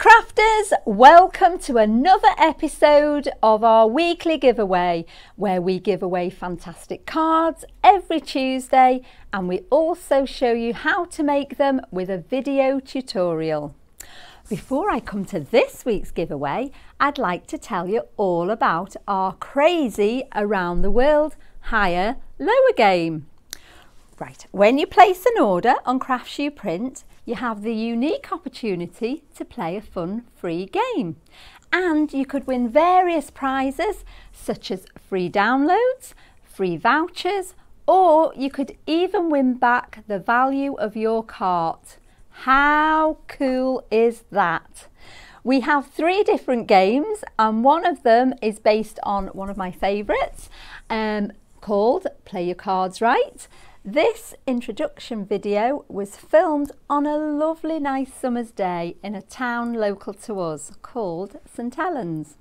Crafters, welcome to another episode of our weekly giveaway where we give away fantastic cards every Tuesday, and we also show you how to make them with a video tutorial. Before I come to this week's giveaway, I'd like to tell you all about our crazy around the world higher lower game. Right, when you place an order on Craftsuprint, you have the unique opportunity to play a fun free game, and you could win various prizes such as free downloads, free vouchers, or you could even win back the value of your cart. How cool is that? We have 3 different games, and one of them is based on one of my favourites called Play Your Cards Right. This introduction video was filmed on a lovely nice summer's day in a town local to us called St Helens.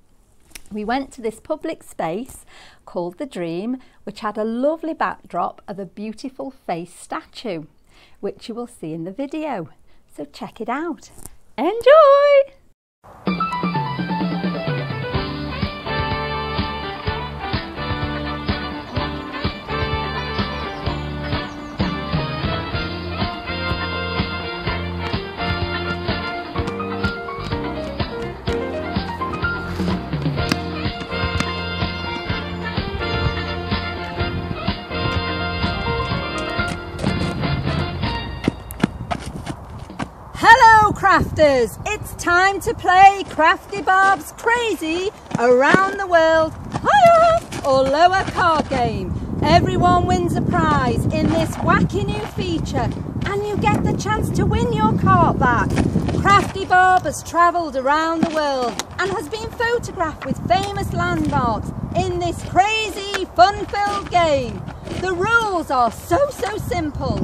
We went to this public space called The Dream, which had a lovely backdrop of a beautiful face statue, which you will see in the video. So check it out. Enjoy! Hello crafters, it's time to play Crafty Bob's Crazy Around the World Higher or Lower card game. Everyone wins a prize in this wacky new feature, and you get the chance to win your cart back. Crafty Bob has travelled around the world and has been photographed with famous landmarks in this crazy fun-filled game. The rules are so simple.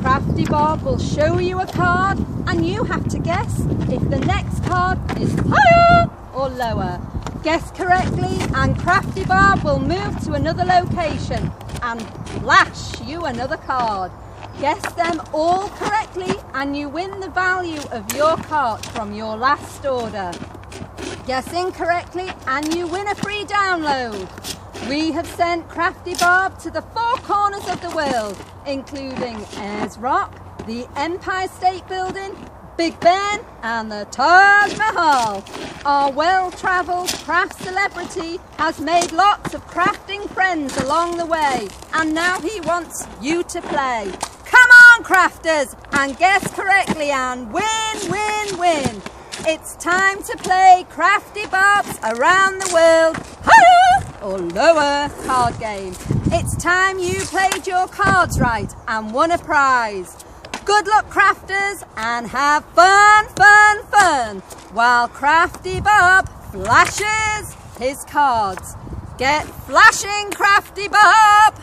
Crafty Bob will show you a card and you have to guess if the next card is higher or lower. Guess correctly and Crafty Bob will move to another location and flash you another card. Guess them all correctly and you win the value of your cart from your last order. Guess incorrectly and you win a free download. We have sent Crafty Bob to the 4 corners of the world, including Ayers Rock, the Empire State Building, Big Ben and the Taj Mahal. Our well-travelled craft celebrity has made lots of crafting friends along the way, and now he wants you to play. Come on crafters, and guess correctly and win! It's time to play Crafty Bob's Around the World Higher or Lower card game. It's time you played your cards right and won a prize. Good luck crafters, and have fun while Crafty Bob flashes his cards. Get flashing, Crafty Bob!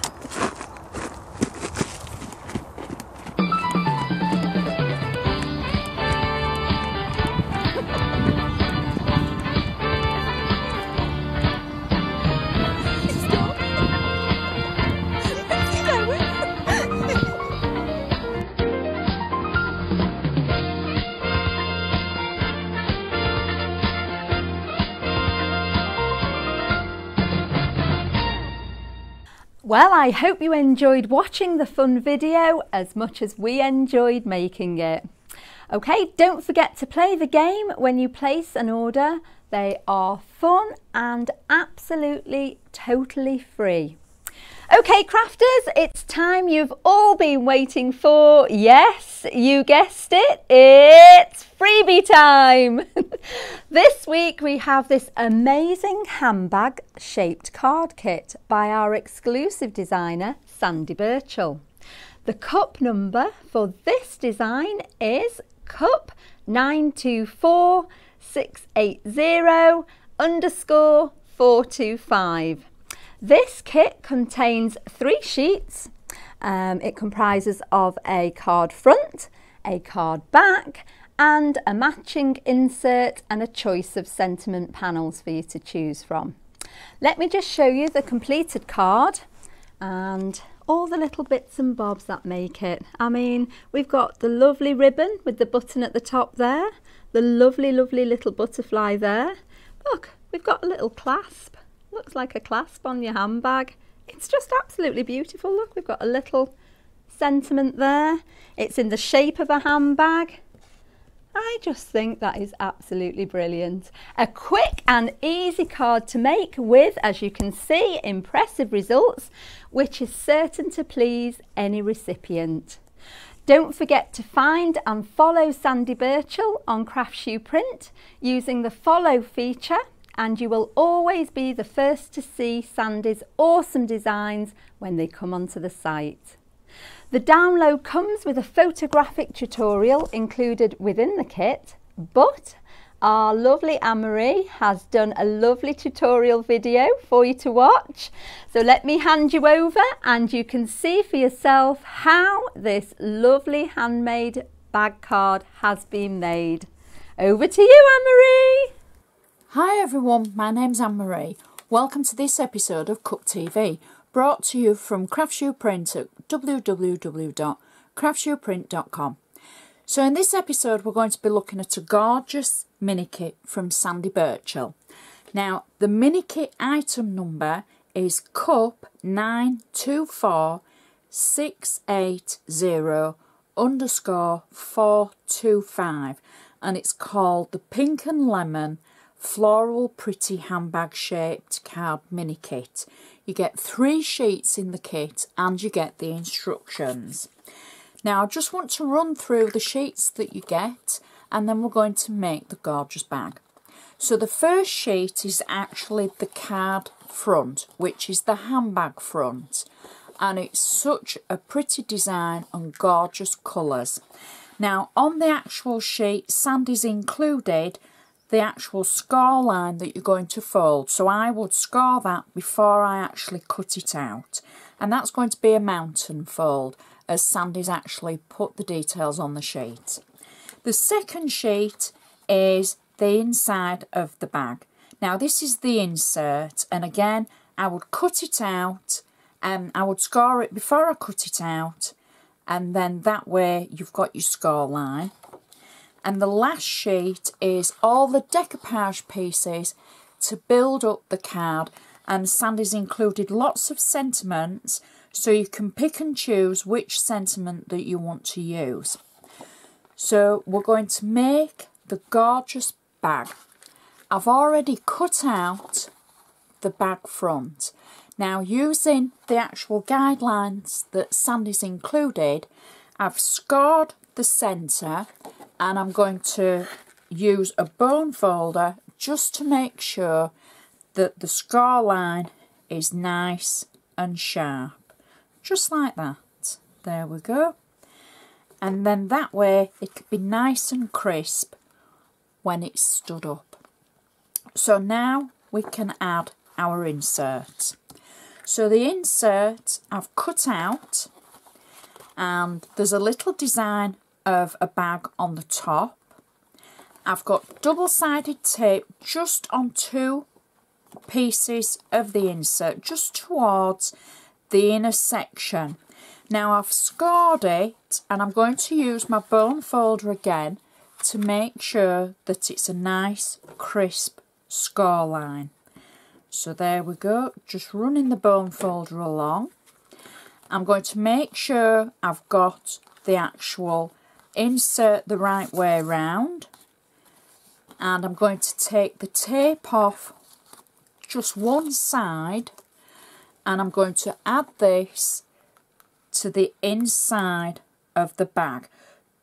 Well, I hope you enjoyed watching the fun video as much as we enjoyed making it. Okay, don't forget to play the game when you place an order. They are fun and absolutely totally free. Okay crafters, it's time you've all been waiting for. Yes, you guessed it, it's freebie time. This week we have this amazing handbag shaped card kit by our exclusive designer Sandie Burchell. The cup number for this design is cup 924680_425. This kit contains 3 sheets. It comprises of a card front, a card back, and a matching insert and a choice of sentiment panels for you to choose from. Let me just show you the completed card and all the little bits and bobs that make it. I mean, we've got the lovely ribbon with the button at the top there, the lovely, lovely little butterfly there. Look, we've got a little clasp. Looks like a clasp on your handbag. It's just absolutely beautiful. Look, we've got a little sentiment there. It's in the shape of a handbag. I just think that is absolutely brilliant. A quick and easy card to make with, as you can see, impressive results, which is certain to please any recipient. Don't forget to find and follow Sandie Burchell on Craftsuprint using the follow feature, and you will always be the first to see Sandie's awesome designs when they come onto the site. The download comes with a photographic tutorial included within the kit, but our lovely Anne-Marie has done a lovely tutorial video for you to watch. So let me hand you over and you can see for yourself how this lovely handmade bag card has been made. Over to you, Anne-Marie. Hi everyone, my name's Anne-Marie. Welcome to this episode of Cook TV, brought to you from Craftsuprint at www.craftsuprint.com. So in this episode we're going to be looking at a gorgeous mini kit from Sandie Burchell. Now the mini kit item number is cup 92460_425 and it's called the Pink and Lemon Floral Pretty Handbag Shaped Card Mini Kit. You get 3 sheets in the kit and you get the instructions. Now I just want to run through the sheets that you get and then we're going to make the gorgeous bag. So the first sheet is actually the card front, which is the handbag front, and it's such a pretty design and gorgeous colours. Now on the actual sheet, Sandie's included the actual score line that you're going to fold, so I would score that before I actually cut it out, and that's going to be a mountain fold as Sandie's actually put the details on the sheet. The second sheet is the inside of the bag. Now this is the insert, and again I would cut it out and I would score it before I cut it out, and then that way you've got your score line. And the last sheet is all the decoupage pieces to build up the card, and Sandie's included lots of sentiments so you can pick and choose which sentiment that you want to use. So we're going to make the gorgeous bag. I've already cut out the bag front. Now using the actual guidelines that Sandie's included, I've scored the centre and I'm going to use a bone folder just to make sure that the score line is nice and sharp. Just like that. There we go. And then that way it'll be nice and crisp when it's stood up. So now we can add our insert. So the insert I've cut out, and there's a little design of a bag on the top. I've got double-sided tape just on 2 pieces of the insert, just towards the inner section. Now I've scored it and I'm going to use my bone folder again to make sure that it's a nice crisp score line. So there we go, just running the bone folder along. I'm going to make sure I've got the actual insert the right way round, and I'm going to take the tape off just one side, and I'm going to add this to the inside of the bag,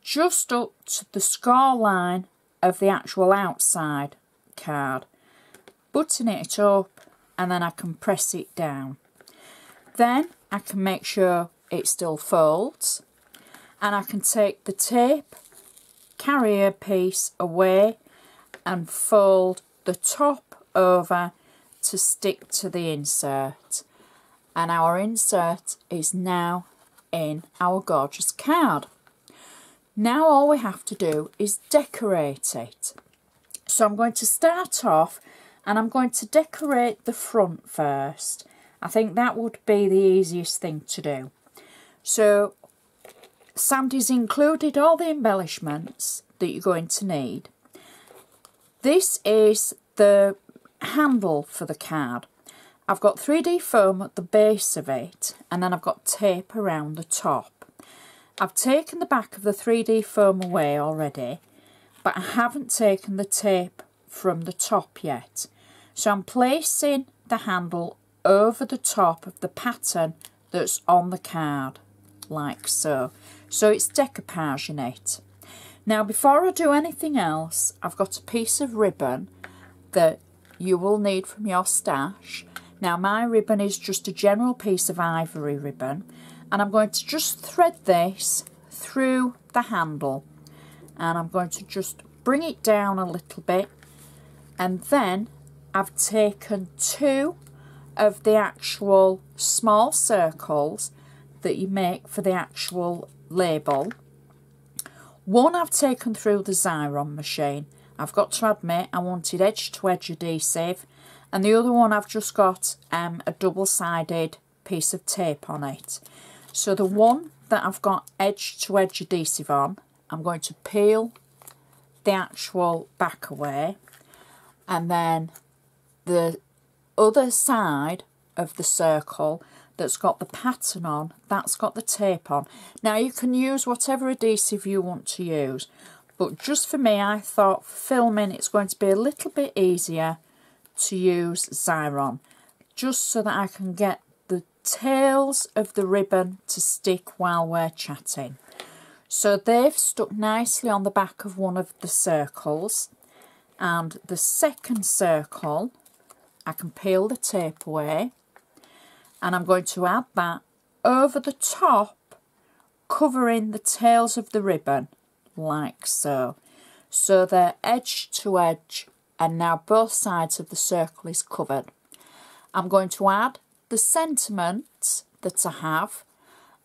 just up to the score line of the actual outside card, button it up, and then I can press it down. Then I can make sure it still folds, and I can take the tape carrier piece away and fold the top over to stick to the insert, and our insert is now in our gorgeous card. Now all we have to do is decorate it. So I'm going to start off and I'm going to decorate the front first. I think that would be the easiest thing to do. So Sandie's included all the embellishments that you're going to need. this is the handle for the card. I've got 3D foam at the base of it, and then I've got tape around the top. I've taken the back of the 3D foam away already, but I haven't taken the tape from the top yet. So I'm placing the handle over the top of the pattern that's on the card, like so. So it's decoupage in it. Now before I do anything else, I've got a piece of ribbon that you will need from your stash. Now my ribbon is just a general piece of ivory ribbon, and I'm going to just thread this through the handle, and I'm going to just bring it down a little bit, and then I've taken 2 of the actual small circles that you make for the actual label. One I've taken through the Xyron machine. I've got to admit I wanted edge to edge adhesive, and the other one I've just got a double-sided piece of tape on it. So the one that I've got edge to edge adhesive on, I'm going to peel the actual back away, and then the other side of the circle that's got the pattern on, that's got the tape on. Now you can use whatever adhesive you want to use, but just for me, I thought for filming it's going to be a little bit easier to use Xyron, just so that I can get the tails of the ribbon to stick while we're chatting. So they've stuck nicely on the back of one of the circles, and the second circle I can peel the tape away, and I'm going to add that over the top, covering the tails of the ribbon like so. So they're edge to edge, and now both sides of the circle is covered. I'm going to add the sentiment that I have,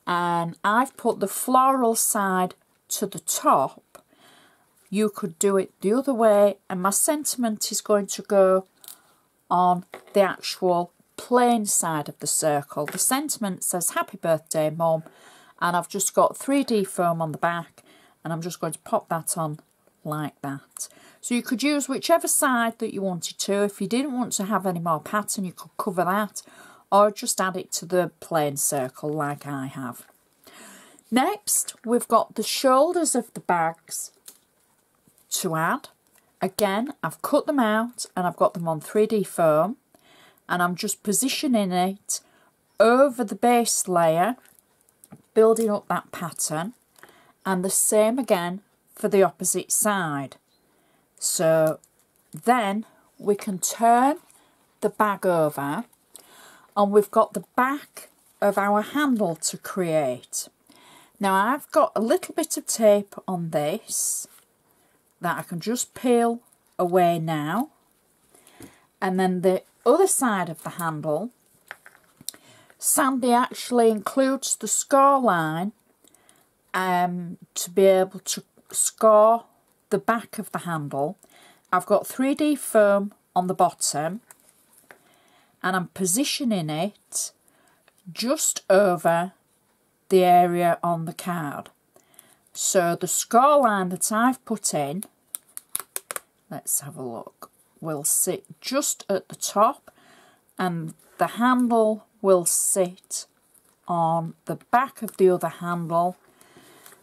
and I've put the floral side to the top. You could do it the other way, and my sentiment is going to go on the actual plain side of the circle. The sentiment says happy birthday mum, and I've just got 3D foam on the back, and I'm just going to pop that on like that. So you could use whichever side that you wanted to. If you didn't want to have any more pattern, you could cover that, or just add it to the plain circle like I have. Next, we've got the shoulders of the bags to add. Again, I've cut them out and I've got them on 3D foam, and I'm just positioning it over the base layer, building up that pattern, and the same again for the opposite side. So then we can turn the bag over, and we've got the back of our handle to create. Now I've got a little bit of tape on this that I can just peel away now, and then the other side of the handle, Sandie actually includes the score line to be able to score the back of the handle. I've got 3D foam on the bottom, and I'm positioning it just over the area on the card. So the score line that I've put in, let's have a look, will sit just at the top, and the handle will sit on the back of the other handle.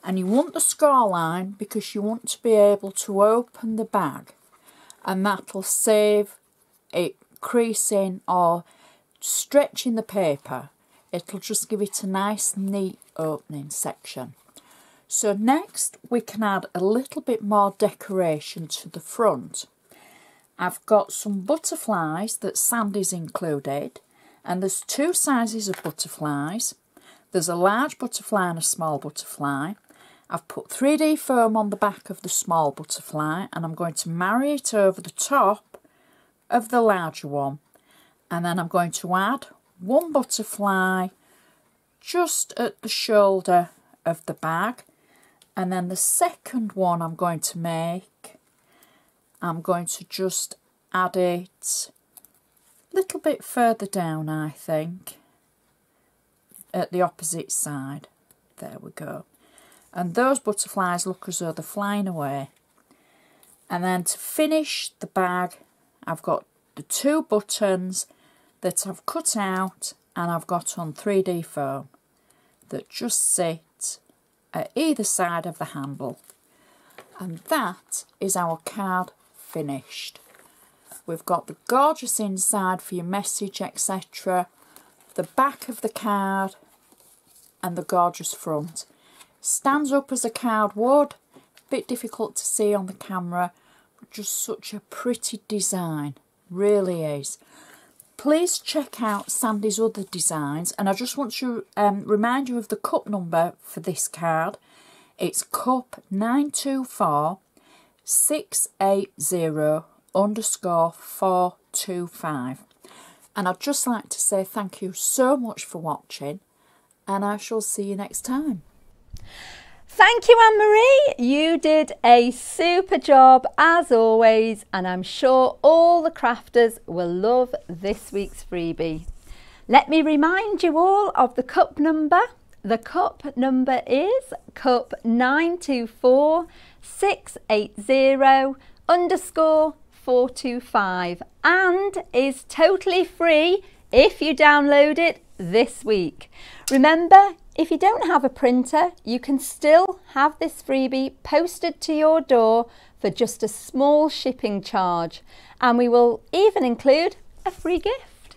And you want the score line because you want to be able to open the bag, and that'll save it creasing or stretching the paper. It'll just give it a nice neat opening section. So next we can add a little bit more decoration to the front. I've got some butterflies that Sandie's included, and there's 2 sizes of butterflies. There's a large butterfly and a small butterfly. I've put 3D foam on the back of the small butterfly, and I'm going to marry it over the top of the larger one, and then I'm going to add 1 butterfly just at the shoulder of the bag, and then the second one I'm going to make, I'm going to just add it a little bit further down, I think, at the opposite side. There we go. And those butterflies look as though they're flying away. And then to finish the bag, I've got the 2 buttons that I've cut out and I've got on 3D foam that just sit at either side of the handle. And that is our card finished. We've got the gorgeous inside for your message, etc. The back of the card and the gorgeous front. Stands up as a card would. Bit difficult to see on the camera, but just such a pretty design, really is. Please check out Sandie's other designs, and I just want to remind you of the cup number for this card. It's cup 924-680_425. And I'd just like to say thank you so much for watching, and I shall see you next time. Thank you, Anne-Marie. You did a super job as always, and I'm sure all the crafters will love this week's freebie. Let me remind you all of the cup number. The cup number is cup 924-680_425 and is totally free if you download it this week. Remember, if you don't have a printer, you can still have this freebie posted to your door for just a small shipping charge, and we will even include a free gift.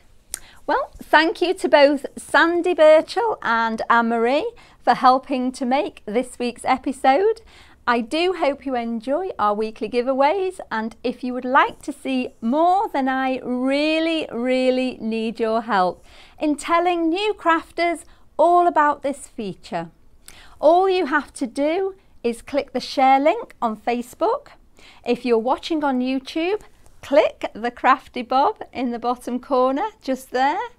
Well, thank you to both Sandie Burchell and Anne-Marie for helping to make this week's episode. I do hope you enjoy our weekly giveaways, and if you would like to see more, then I really need your help in telling new crafters all about this feature. All you have to do is click the share link on Facebook. If you're watching on YouTube, click the Crafty Bob in the bottom corner just there.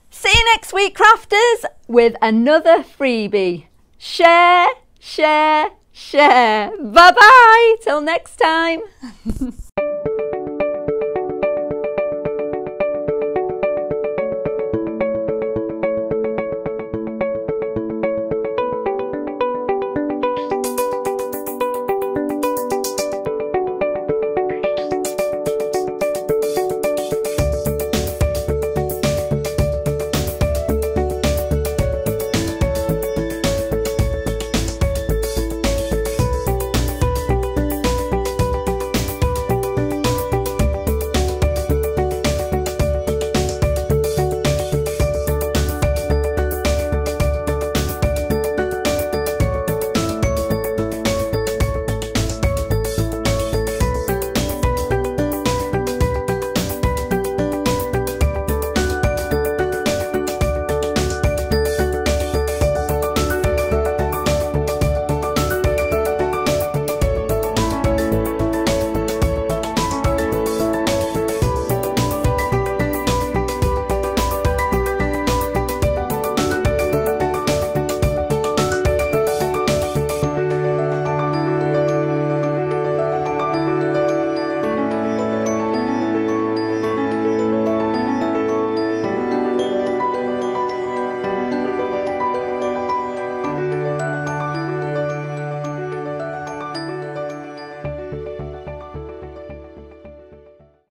See you next week, crafters, with another freebie. Share, share, share. Bye bye till next time.